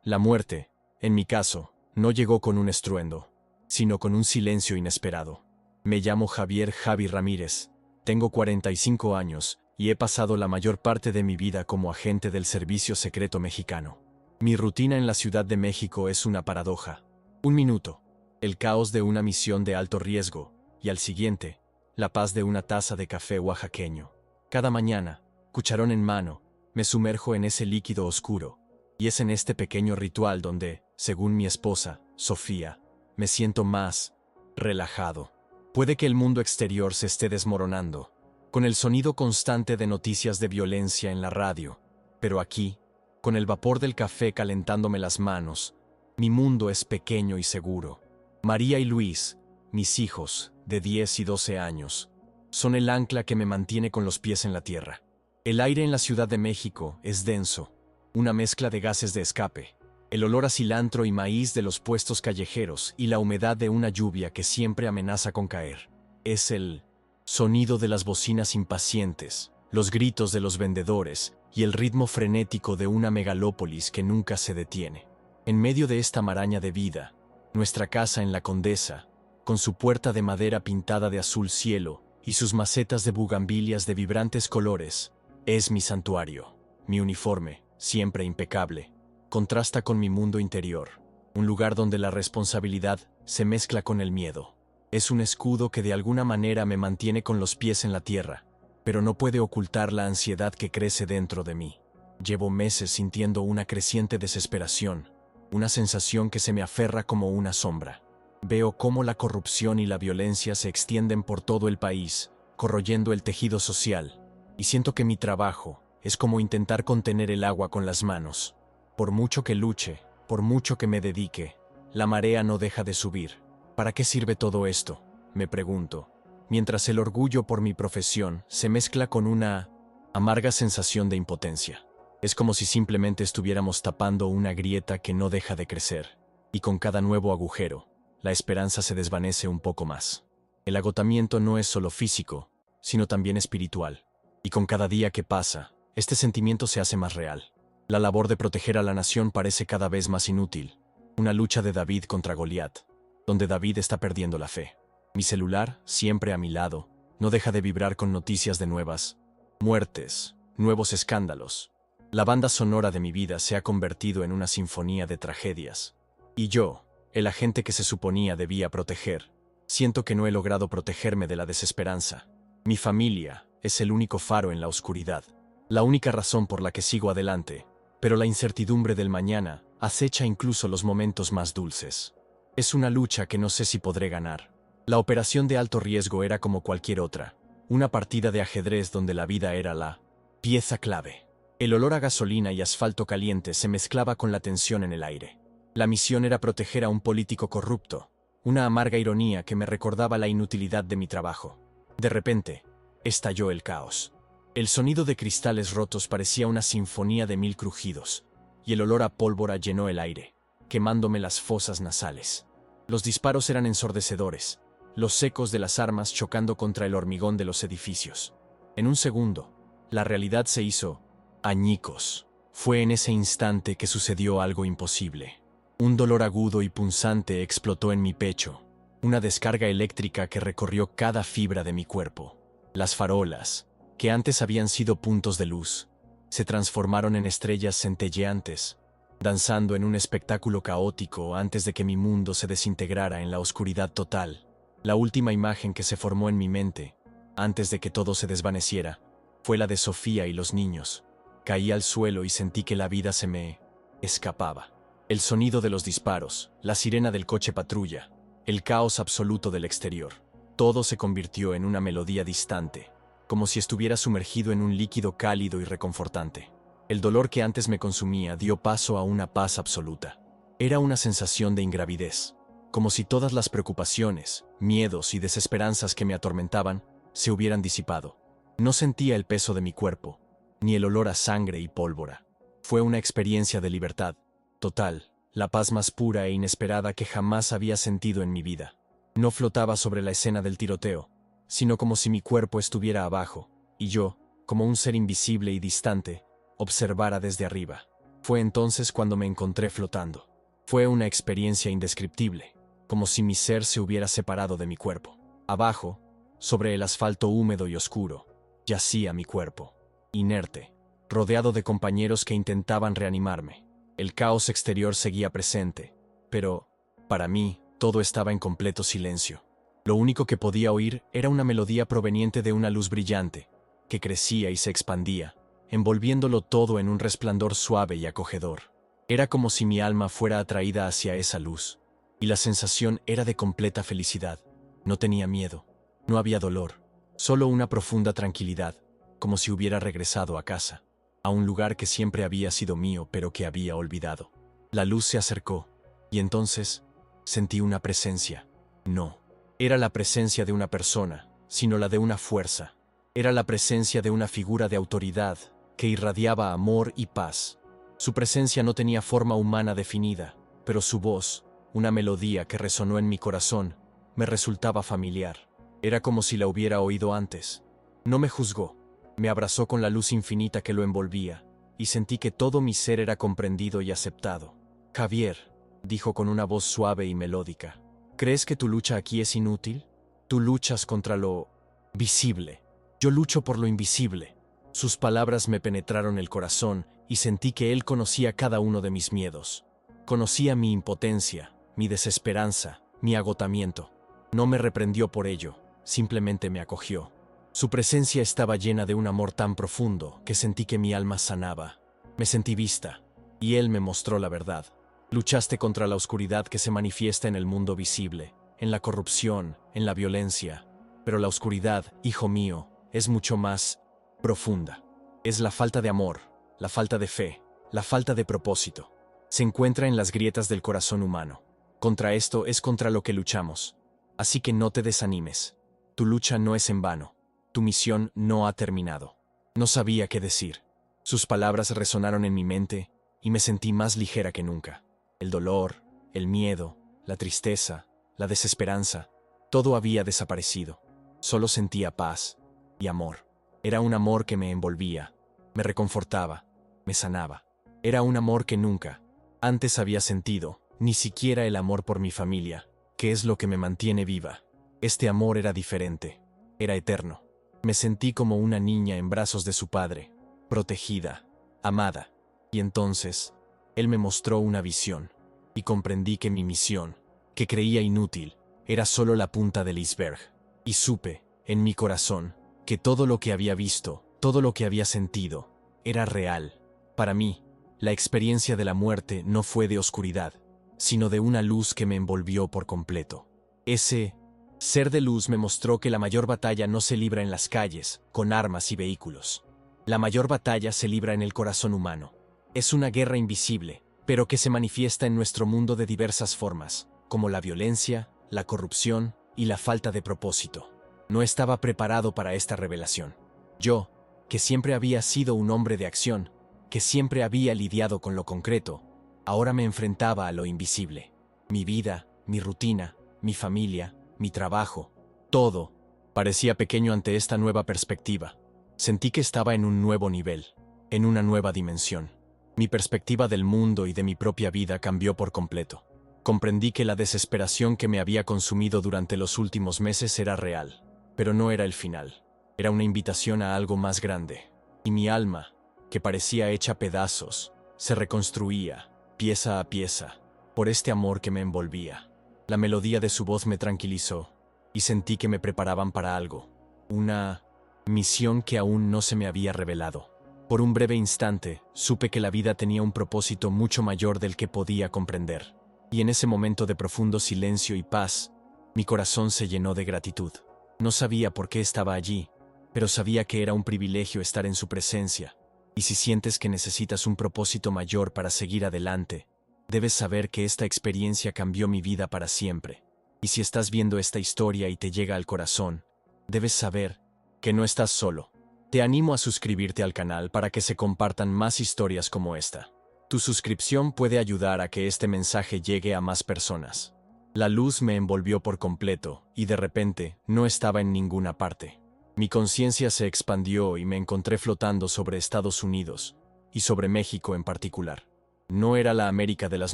La muerte, en mi caso, no llegó con un estruendo, sino con un silencio inesperado. Me llamo Javi Ramírez, tengo 45 años y he pasado la mayor parte de mi vida como agente del Servicio Secreto Mexicano. Mi rutina en la Ciudad de México es una paradoja. Un minuto, el caos de una misión de alto riesgo, y al siguiente, la paz de una taza de café oaxaqueño. Cada mañana, cucharón en mano, me sumerjo en ese líquido oscuro, y es en este pequeño ritual donde, según mi esposa, Sofía, me siento más relajado. Puede que el mundo exterior se esté desmoronando, con el sonido constante de noticias de violencia en la radio, pero aquí, con el vapor del café calentándome las manos, mi mundo es pequeño y seguro. María y Luis, mis hijos, de 10 y 12 años, son el ancla que me mantiene con los pies en la tierra. El aire en la Ciudad de México es denso, una mezcla de gases de escape, el olor a cilantro y maíz de los puestos callejeros y la humedad de una lluvia que siempre amenaza con caer. Es el sonido de las bocinas impacientes, los gritos de los vendedores y el ritmo frenético de una megalópolis que nunca se detiene. En medio de esta maraña de vida, nuestra casa en La Condesa, con su puerta de madera pintada de azul cielo y sus macetas de bugambilias de vibrantes colores, es mi santuario. Mi uniforme, siempre impecable, contrasta con mi mundo interior, un lugar donde la responsabilidad se mezcla con el miedo. Es un escudo que de alguna manera me mantiene con los pies en la tierra, pero no puede ocultar la ansiedad que crece dentro de mí. Llevo meses sintiendo una creciente desesperación, una sensación que se me aferra como una sombra. Veo cómo la corrupción y la violencia se extienden por todo el país, corroyendo el tejido social, y siento que mi trabajo es como intentar contener el agua con las manos. Por mucho que luche, por mucho que me dedique, la marea no deja de subir. ¿Para qué sirve todo esto?, me pregunto, mientras el orgullo por mi profesión se mezcla con una amarga sensación de impotencia. Es como si simplemente estuviéramos tapando una grieta que no deja de crecer, y con cada nuevo agujero, la esperanza se desvanece un poco más. El agotamiento no es solo físico, sino también espiritual, y con cada día que pasa, este sentimiento se hace más real. La labor de proteger a la nación parece cada vez más inútil. Una lucha de David contra Goliat, donde David está perdiendo la fe. Mi celular, siempre a mi lado, no deja de vibrar con noticias de nuevas muertes, nuevos escándalos. La banda sonora de mi vida se ha convertido en una sinfonía de tragedias. Y yo, el agente que se suponía debía proteger, siento que no he logrado protegerme de la desesperanza. Mi familia es el único faro en la oscuridad, la única razón por la que sigo adelante, pero la incertidumbre del mañana acecha incluso los momentos más dulces. Es una lucha que no sé si podré ganar. La operación de alto riesgo era como cualquier otra, una partida de ajedrez donde la vida era la pieza clave. El olor a gasolina y asfalto caliente se mezclaba con la tensión en el aire. La misión era proteger a un político corrupto, una amarga ironía que me recordaba la inutilidad de mi trabajo. De repente, estalló el caos. El sonido de cristales rotos parecía una sinfonía de 1000 crujidos, y el olor a pólvora llenó el aire, quemándome las fosas nasales. Los disparos eran ensordecedores, los ecos de las armas chocando contra el hormigón de los edificios. En un segundo, la realidad se hizo añicos. Fue en ese instante que sucedió algo imposible. Un dolor agudo y punzante explotó en mi pecho, una descarga eléctrica que recorrió cada fibra de mi cuerpo. Las farolas, que antes habían sido puntos de luz, se transformaron en estrellas centelleantes, danzando en un espectáculo caótico antes de que mi mundo se desintegrara en la oscuridad total. La última imagen que se formó en mi mente, antes de que todo se desvaneciera, fue la de Sofía y los niños. Caí al suelo y sentí que la vida se me escapaba. El sonido de los disparos, la sirena del coche patrulla, el caos absoluto del exterior. Todo se convirtió en una melodía distante, como si estuviera sumergido en un líquido cálido y reconfortante. El dolor que antes me consumía dio paso a una paz absoluta. Era una sensación de ingravidez, como si todas las preocupaciones, miedos y desesperanzas que me atormentaban se hubieran disipado. No sentía el peso de mi cuerpo, ni el olor a sangre y pólvora. Fue una experiencia de libertad total, la paz más pura e inesperada que jamás había sentido en mi vida. No flotaba sobre la escena del tiroteo, sino como si mi cuerpo estuviera abajo, y yo, como un ser invisible y distante, observara desde arriba. Fue entonces cuando me encontré flotando. Fue una experiencia indescriptible, como si mi ser se hubiera separado de mi cuerpo. Abajo, sobre el asfalto húmedo y oscuro, yacía mi cuerpo, inerte, rodeado de compañeros que intentaban reanimarme. El caos exterior seguía presente, pero, para mí, todo estaba en completo silencio. Lo único que podía oír era una melodía proveniente de una luz brillante, que crecía y se expandía, envolviéndolo todo en un resplandor suave y acogedor. Era como si mi alma fuera atraída hacia esa luz, y la sensación era de completa felicidad. No tenía miedo, no había dolor, solo una profunda tranquilidad, como si hubiera regresado a casa, a un lugar que siempre había sido mío pero que había olvidado. La luz se acercó, y entonces sentí una presencia. No, era la presencia de una persona, sino la de una fuerza. Era la presencia de una figura de autoridad que irradiaba amor y paz. Su presencia no tenía forma humana definida, pero su voz, una melodía que resonó en mi corazón, me resultaba familiar. Era como si la hubiera oído antes. No me juzgó, me abrazó con la luz infinita que lo envolvía, y sentí que todo mi ser era comprendido y aceptado. Javier, dijo con una voz suave y melódica, ¿crees que tu lucha aquí es inútil? Tú luchas contra lo visible. Yo lucho por lo invisible. Sus palabras me penetraron el corazón y sentí que él conocía cada uno de mis miedos. Conocía mi impotencia, mi desesperanza, mi agotamiento. No me reprendió por ello, simplemente me acogió. Su presencia estaba llena de un amor tan profundo que sentí que mi alma sanaba. Me sentí vista, y él me mostró la verdad. Luchaste contra la oscuridad que se manifiesta en el mundo visible, en la corrupción, en la violencia. Pero la oscuridad, hijo mío, es mucho más profunda. Es la falta de amor, la falta de fe, la falta de propósito. Se encuentra en las grietas del corazón humano. Contra esto es contra lo que luchamos. Así que no te desanimes. Tu lucha no es en vano. Tu misión no ha terminado. No sabía qué decir. Sus palabras resonaron en mi mente y me sentí más ligera que nunca. El dolor, el miedo, la tristeza, la desesperanza, todo había desaparecido. Solo sentía paz y amor. Era un amor que me envolvía, me reconfortaba, me sanaba. Era un amor que nunca antes había sentido, ni siquiera el amor por mi familia, que es lo que me mantiene viva. Este amor era diferente, era eterno. Me sentí como una niña en brazos de su padre, protegida, amada. Y entonces, él me mostró una visión, y comprendí que mi misión, que creía inútil, era solo la punta del iceberg. Y supe, en mi corazón, que todo lo que había visto, todo lo que había sentido, era real. Para mí, la experiencia de la muerte no fue de oscuridad, sino de una luz que me envolvió por completo. Ese ser de luz me mostró que la mayor batalla no se libra en las calles, con armas y vehículos. La mayor batalla se libra en el corazón humano. Es una guerra invisible, pero que se manifiesta en nuestro mundo de diversas formas, como la violencia, la corrupción y la falta de propósito. No estaba preparado para esta revelación. Yo, que siempre había sido un hombre de acción, que siempre había lidiado con lo concreto, ahora me enfrentaba a lo invisible. Mi vida, mi rutina, mi familia, mi trabajo, todo parecía pequeño ante esta nueva perspectiva. Sentí que estaba en un nuevo nivel, en una nueva dimensión. Mi perspectiva del mundo y de mi propia vida cambió por completo. Comprendí que la desesperación que me había consumido durante los últimos meses era real, pero no era el final. Era una invitación a algo más grande. Y mi alma, que parecía hecha pedazos, se reconstruía, pieza a pieza, por este amor que me envolvía. La melodía de su voz me tranquilizó, y sentí que me preparaban para algo, una misión que aún no se me había revelado. Por un breve instante, supe que la vida tenía un propósito mucho mayor del que podía comprender. Y en ese momento de profundo silencio y paz, mi corazón se llenó de gratitud. No sabía por qué estaba allí, pero sabía que era un privilegio estar en su presencia. Y si sientes que necesitas un propósito mayor para seguir adelante, debes saber que esta experiencia cambió mi vida para siempre. Y si estás viendo esta historia y te llega al corazón, debes saber que no estás solo. Te animo a suscribirte al canal para que se compartan más historias como esta. Tu suscripción puede ayudar a que este mensaje llegue a más personas. La luz me envolvió por completo y de repente no estaba en ninguna parte. Mi conciencia se expandió y me encontré flotando sobre Estados Unidos y sobre México en particular. No era la América de las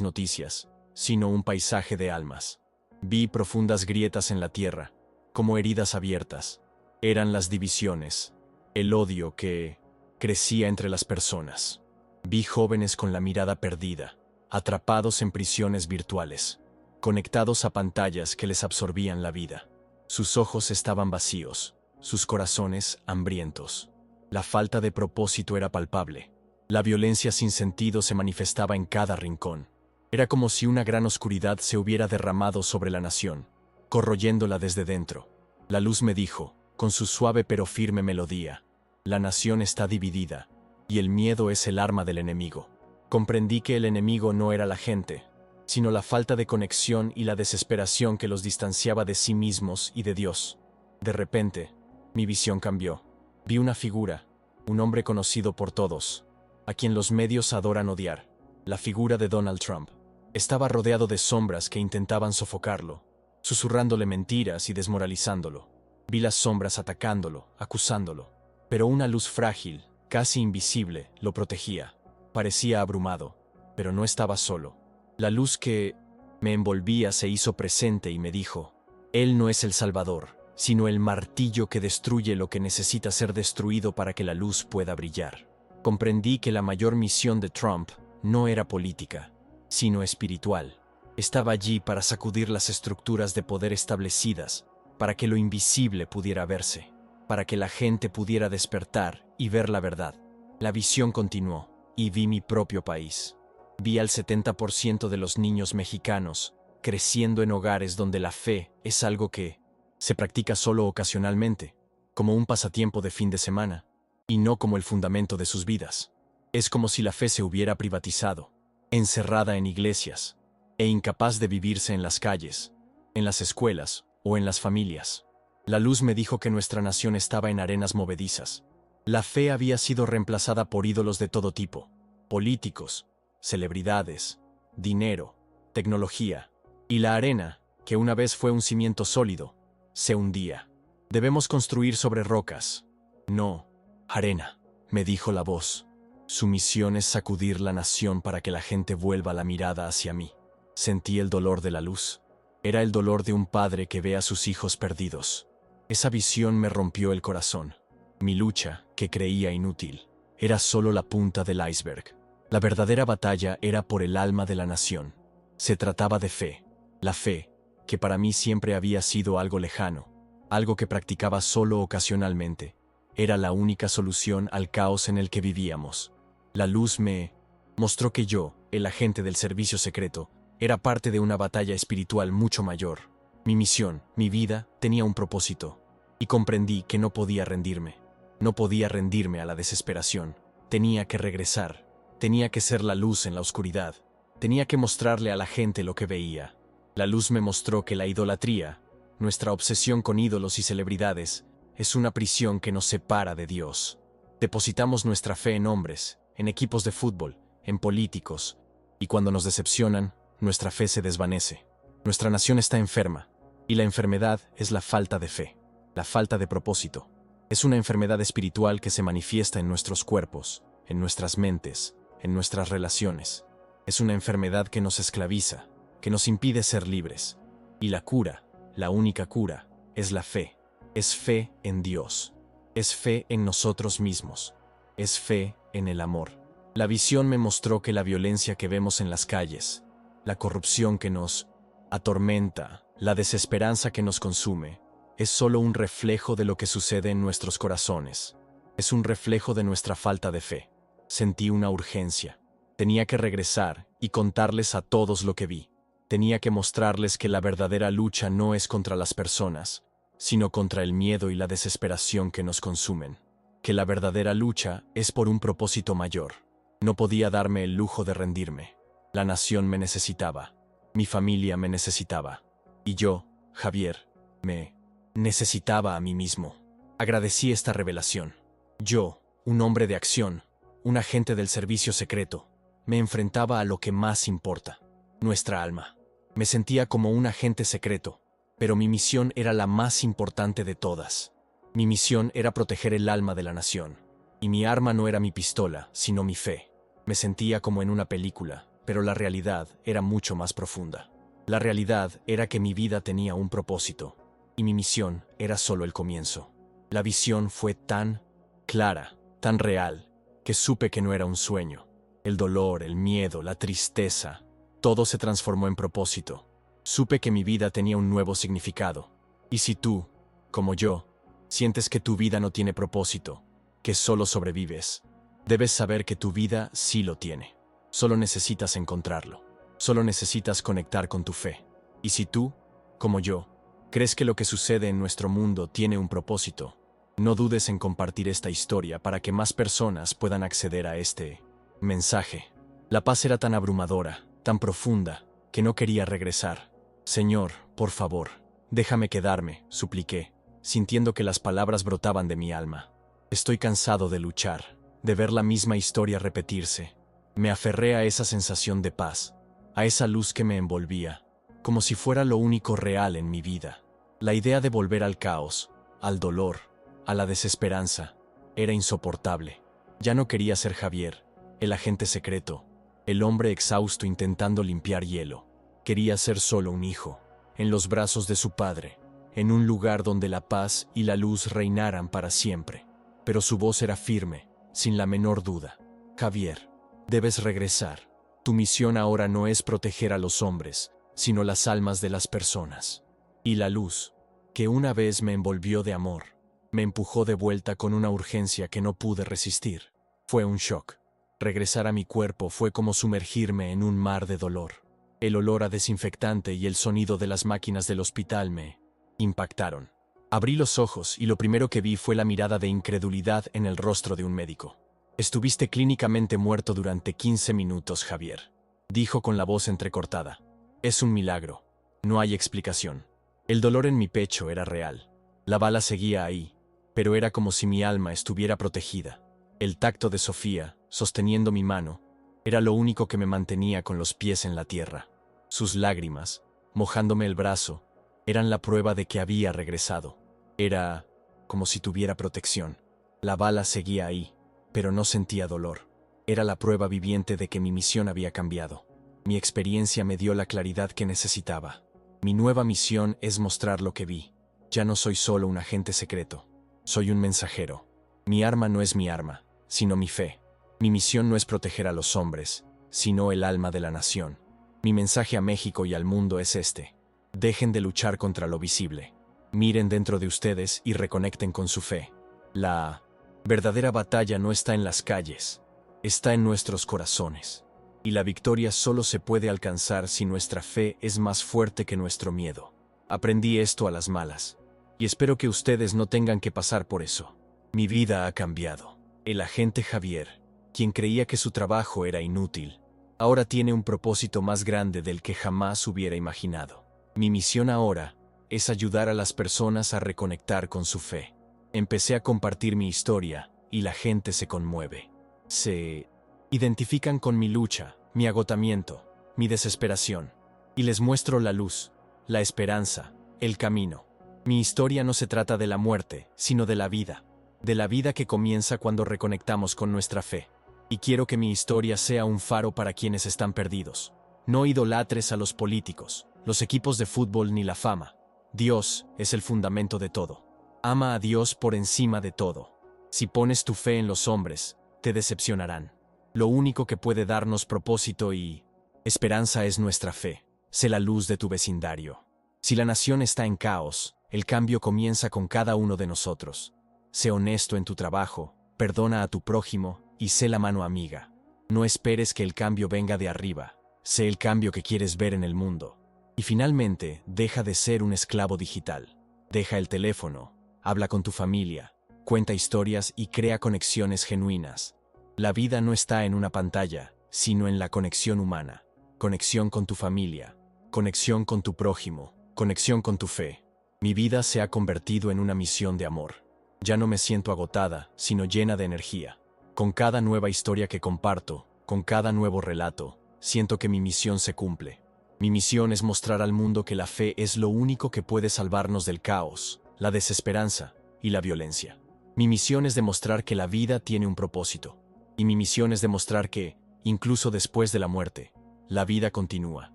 noticias, sino un paisaje de almas. Vi profundas grietas en la tierra, como heridas abiertas. Eran las divisiones, el odio que crecía entre las personas. Vi jóvenes con la mirada perdida, atrapados en prisiones virtuales, conectados a pantallas que les absorbían la vida. Sus ojos estaban vacíos, sus corazones hambrientos. La falta de propósito era palpable. La violencia sin sentido se manifestaba en cada rincón. Era como si una gran oscuridad se hubiera derramado sobre la nación, corroyéndola desde dentro. La luz me dijo, con su suave pero firme melodía: la nación está dividida, y el miedo es el arma del enemigo. Comprendí que el enemigo no era la gente, sino la falta de conexión y la desesperación que los distanciaba de sí mismos y de Dios. De repente, mi visión cambió. Vi una figura, un hombre conocido por todos, a quien los medios adoran odiar, la figura de Donald Trump. Estaba rodeado de sombras que intentaban sofocarlo, susurrándole mentiras y desmoralizándolo. Vi las sombras atacándolo, acusándolo, pero una luz frágil, casi invisible, lo protegía. Parecía abrumado, pero no estaba solo. La luz que me envolvía se hizo presente y me dijo: Él no es el Salvador, sino el martillo que destruye lo que necesita ser destruido para que la luz pueda brillar. Comprendí que la mayor misión de Trump no era política, sino espiritual. Estaba allí para sacudir las estructuras de poder establecidas, para que lo invisible pudiera verse, para que la gente pudiera despertar y ver la verdad. La visión continuó, y vi mi propio país. Vi al 70% de los niños mexicanos creciendo en hogares donde la fe es algo que se practica solo ocasionalmente, como un pasatiempo de fin de semana, y no como el fundamento de sus vidas. Es como si la fe se hubiera privatizado, encerrada en iglesias, e incapaz de vivirse en las calles, en las escuelas o en las familias. La luz me dijo que nuestra nación estaba en arenas movedizas. La fe había sido reemplazada por ídolos de todo tipo: políticos, celebridades, dinero, tecnología. Y la arena, que una vez fue un cimiento sólido, se hundía. Debemos construir sobre rocas, no arena, me dijo la voz. Su misión es sacudir la nación para que la gente vuelva la mirada hacia mí. Sentí el dolor de la luz. Era el dolor de un padre que ve a sus hijos perdidos. Esa visión me rompió el corazón. Mi lucha, que creía inútil, era solo la punta del iceberg. La verdadera batalla era por el alma de la nación. Se trataba de fe. La fe, que para mí siempre había sido algo lejano, algo que practicaba solo ocasionalmente, era la única solución al caos en el que vivíamos. La luz me mostró que yo, el agente del servicio secreto, era parte de una batalla espiritual mucho mayor. Mi misión, mi vida, tenía un propósito, y comprendí que no podía rendirme. No podía rendirme a la desesperación. Tenía que regresar. Tenía que ser la luz en la oscuridad. Tenía que mostrarle a la gente lo que veía. La luz me mostró que la idolatría, nuestra obsesión con ídolos y celebridades, es una prisión que nos separa de Dios. Depositamos nuestra fe en hombres, en equipos de fútbol, en políticos, y cuando nos decepcionan, nuestra fe se desvanece. Nuestra nación está enferma, y la enfermedad es la falta de fe, la falta de propósito. Es una enfermedad espiritual que se manifiesta en nuestros cuerpos, en nuestras mentes, en nuestras relaciones. Es una enfermedad que nos esclaviza, que nos impide ser libres. Y la cura, la única cura, es la fe. Es fe en Dios. Es fe en nosotros mismos. Es fe en el amor. La visión me mostró que la violencia que vemos en las calles, la corrupción que nos atormenta, la desesperanza que nos consume, es solo un reflejo de lo que sucede en nuestros corazones. Es un reflejo de nuestra falta de fe. Sentí una urgencia. Tenía que regresar y contarles a todos lo que vi. Tenía que mostrarles que la verdadera lucha no es contra las personas, sino contra el miedo y la desesperación que nos consumen. Que la verdadera lucha es por un propósito mayor. No podía darme el lujo de rendirme. La nación me necesitaba. Mi familia me necesitaba. Y yo, Javier, me necesitaba a mí mismo. Agradecí esta revelación. Yo, un hombre de acción, un agente del servicio secreto, me enfrentaba a lo que más importa, nuestra alma. Me sentía como un agente secreto, pero mi misión era la más importante de todas. Mi misión era proteger el alma de la nación, y mi arma no era mi pistola, sino mi fe. Me sentía como en una película, pero la realidad era mucho más profunda. La realidad era que mi vida tenía un propósito, y mi misión era solo el comienzo. La visión fue tan clara, tan real, que supe que no era un sueño. El dolor, el miedo, la tristeza, todo se transformó en propósito. Supe que mi vida tenía un nuevo significado. Y si tú, como yo, sientes que tu vida no tiene propósito, que solo sobrevives, debes saber que tu vida sí lo tiene. Solo necesitas encontrarlo. Solo necesitas conectar con tu fe. Y si tú, como yo, crees que lo que sucede en nuestro mundo tiene un propósito, no dudes en compartir esta historia para que más personas puedan acceder a este mensaje. La paz era tan abrumadora, tan profunda, que no quería regresar. Señor, por favor, déjame quedarme, supliqué, sintiendo que las palabras brotaban de mi alma. Estoy cansado de luchar, de ver la misma historia repetirse. Me aferré a esa sensación de paz, a esa luz que me envolvía, como si fuera lo único real en mi vida. La idea de volver al caos, al dolor, a la desesperanza, era insoportable. Ya no quería ser Javier, el agente secreto, el hombre exhausto intentando limpiar hielo. Quería ser solo un hijo, en los brazos de su padre, en un lugar donde la paz y la luz reinaran para siempre. Pero su voz era firme, sin la menor duda. Javier, debes regresar. Tu misión ahora no es proteger a los hombres, sino las almas de las personas. Y la luz, que una vez me envolvió de amor, me empujó de vuelta con una urgencia que no pude resistir. Fue un shock. Regresar a mi cuerpo fue como sumergirme en un mar de dolor. El olor a desinfectante y el sonido de las máquinas del hospital me impactaron. Abrí los ojos y lo primero que vi fue la mirada de incredulidad en el rostro de un médico. Estuviste clínicamente muerto durante 15 minutos, Javier, dijo con la voz entrecortada. Es un milagro. No hay explicación. El dolor en mi pecho era real. La bala seguía ahí, pero era como si mi alma estuviera protegida. El tacto de Sofía, sosteniendo mi mano, era lo único que me mantenía con los pies en la tierra. Sus lágrimas, mojándome el brazo, eran la prueba de que había regresado. Era como si tuviera protección. La bala seguía ahí, pero no sentía dolor. Era la prueba viviente de que mi misión había cambiado. Mi experiencia me dio la claridad que necesitaba. Mi nueva misión es mostrar lo que vi. Ya no soy solo un agente secreto. Soy un mensajero. Mi arma no es mi arma, sino mi fe. Mi misión no es proteger a los hombres, sino el alma de la nación. Mi mensaje a México y al mundo es este. Dejen de luchar contra lo visible. Miren dentro de ustedes y reconecten con su fe. La verdadera batalla no está en las calles, está en nuestros corazones. Y la victoria solo se puede alcanzar si nuestra fe es más fuerte que nuestro miedo. Aprendí esto a las malas, y espero que ustedes no tengan que pasar por eso. Mi vida ha cambiado. El agente Javier, quien creía que su trabajo era inútil, ahora tiene un propósito más grande del que jamás hubiera imaginado. Mi misión ahora es ayudar a las personas a reconectar con su fe. Empecé a compartir mi historia y la gente se conmueve. Se identifican con mi lucha, mi agotamiento, mi desesperación. Y les muestro la luz, la esperanza, el camino. Mi historia no se trata de la muerte, sino de la vida que comienza cuando reconectamos con nuestra fe. Y quiero que mi historia sea un faro para quienes están perdidos. No idolatres a los políticos, los equipos de fútbol ni la fama. Dios es el fundamento de todo. Ama a Dios por encima de todo. Si pones tu fe en los hombres, te decepcionarán. Lo único que puede darnos propósito y esperanza es nuestra fe. Sé la luz de tu vecindario. Si la nación está en caos, el cambio comienza con cada uno de nosotros. Sé honesto en tu trabajo, perdona a tu prójimo y sé la mano amiga. No esperes que el cambio venga de arriba. Sé el cambio que quieres ver en el mundo. Y finalmente, deja de ser un esclavo digital. Deja el teléfono, habla con tu familia, cuenta historias y crea conexiones genuinas. La vida no está en una pantalla, sino en la conexión humana. Conexión con tu familia, conexión con tu prójimo, conexión con tu fe. Mi vida se ha convertido en una misión de amor. Ya no me siento agotada, sino llena de energía. Con cada nueva historia que comparto, con cada nuevo relato, siento que mi misión se cumple. Mi misión es mostrar al mundo que la fe es lo único que puede salvarnos del caos, la desesperanza y la violencia. Mi misión es demostrar que la vida tiene un propósito. Y mi misión es demostrar que, incluso después de la muerte, la vida continúa.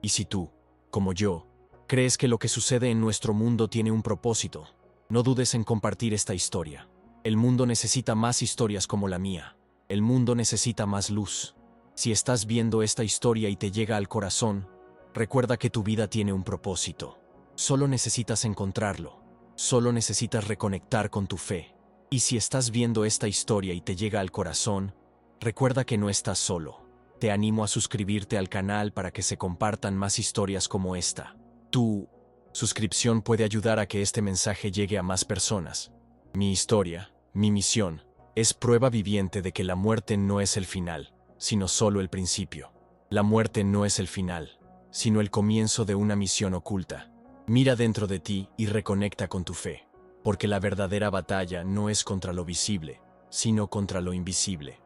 Y si tú, como yo, crees que lo que sucede en nuestro mundo tiene un propósito, no dudes en compartir esta historia. El mundo necesita más historias como la mía. El mundo necesita más luz. Si estás viendo esta historia y te llega al corazón, recuerda que tu vida tiene un propósito. Solo necesitas encontrarlo. Solo necesitas reconectar con tu fe. Y si estás viendo esta historia y te llega al corazón, recuerda que no estás solo. Te animo a suscribirte al canal para que se compartan más historias como esta. Tu suscripción puede ayudar a que este mensaje llegue a más personas. Mi historia, mi misión, es prueba viviente de que la muerte no es el final, sino solo el principio. La muerte no es el final, sino el comienzo de una misión oculta. Mira dentro de ti y reconecta con tu fe, porque la verdadera batalla no es contra lo visible, sino contra lo invisible.